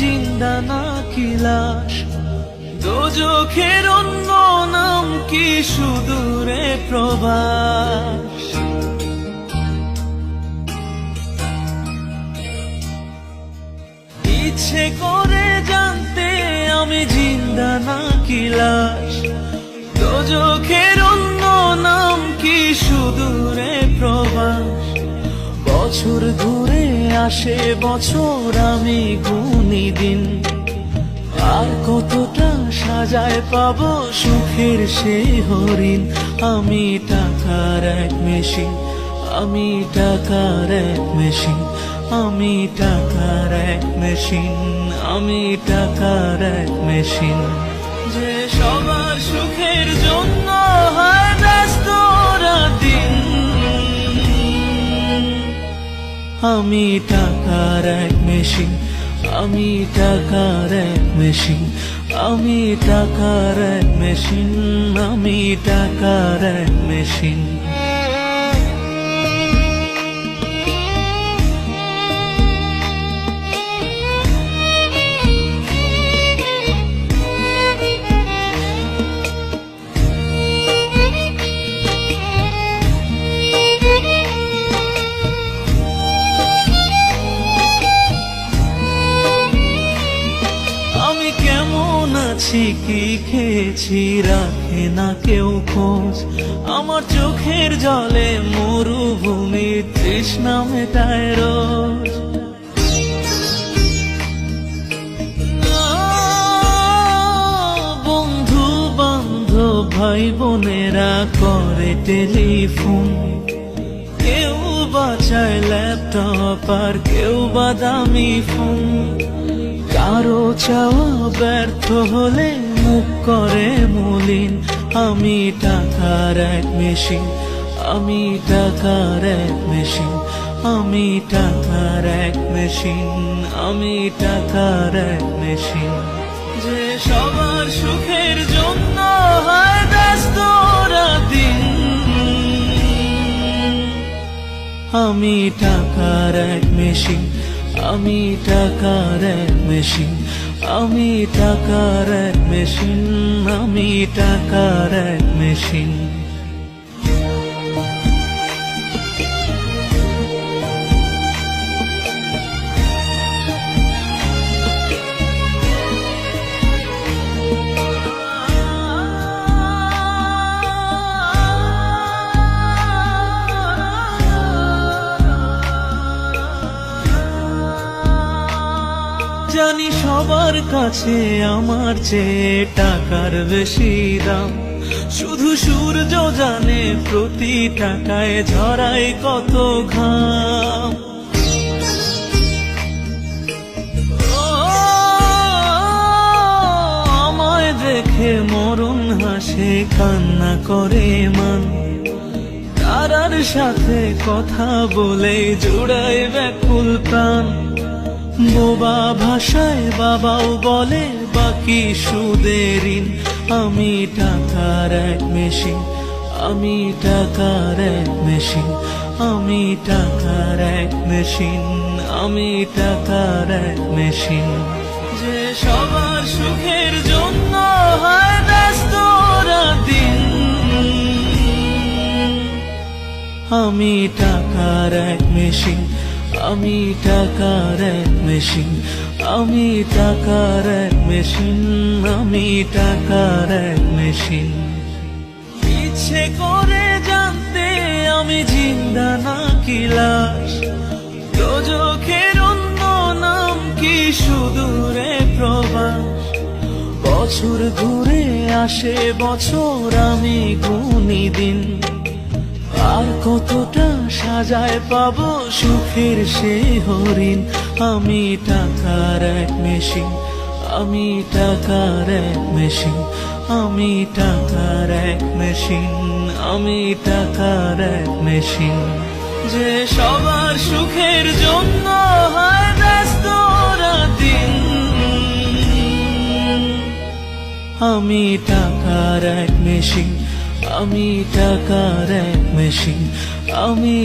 জিন্দা নাকি লাশ, দোজখের অন্য নাম কি সুদূরে প্রবাস। ইচ্ছে করে জানতে আমি জিন্দা নাকি লাশ, দোজখের অন্য নাম কি সুদূরে প্রবাস। বছর ঘুরে আসে বছর, আমি গুনি দিন, আর কতটা সাজায় পাবো সুখের সেই হরিণ। আমি টাকার এক মেশিন, আমি টাকার এক মেশিন, আমি টাকার এক মেশিন, আমি টাকার এক মেশিন। যে সবার সুখের জন্য হয় ব্যস্ত দিন, আমি টাকার এক মেশিন, আমি টাকার এক মেশিন, আমি টাকার এক মেশিন, আমি টাকার এক মেশিন। কি খেয়েছি রাখে না কেউ খোঁজ, আমার চোখের জলে মরুভূমি তৃষ্ণা মেটায় রোজ। বন্ধু বান্ধব ভাই বোনেরা করে টেলিফোন, কেউ বাঁচায় ল্যাপটপ আর কেউ বা দামি ফোন। কারো চাওয়া ব্যর্থ হলে মুখ করে মলিন, আমি টাকার এক মেশিন, আমি টাকার এক মেশিন, আমি টাকার এক মেশিন, আমি টাকার এক মেশিন। যে সবার সুখের জন্য হয় ব্যস্ত দিন, আমি টাকার এক মেশিন, আমি টাকার এক মেশিন, আমি টাকার এক মেশিন, আমি টাকার এক মেশিন। জানি সবার কাছে আমার চেয়ে টাকার বেশি দাম, শুধু সূর্য জানে প্রতি টাকায় ঝরায় কত ঘাম। আমায় দেখে মরণ হাসে কান্না করে মান, তারার সাথে কথা বলে জোড়ায় ব্যাকুল প্রাণ। বোবা ভাষায় বাবাও বলে বাকি সুদের ঋণ, আমি টাকার এক মেশিন, আমি টাকার এক মেশিন, আমি টাকার এক মেশিন, আমি টাকার এক মেশিন। যে সবার সুখের জন্য হয় ব্যস্ত দিন, আমি টাকার এক মেশিন, আমি টাকার এক মেশিন, আমি টাকার এক মেশিন, আমি টাকার এক মেশিন। ইচ্ছে করে জানতে আমি জিন্দা নাকি লাশ, দোজখের অন্য নাম কি সুদূরে প্রবাস। বছর ঘুরে আসে বছর, আমি গুনি দিন, আর কতটা সাজায় পাবো সুখের সেই হরিণ। আমি টাকার এক মেশিন, আমি টাকার এক মেশিন, আমি টাকার এক মেশিন, আমি টাকার এক মেশিন। যে সবার সুখের জন্য হয় ব্যস্ত দিন, আমি টাকার এক মেশিন, আমি টাকার এক মেশিন, আমি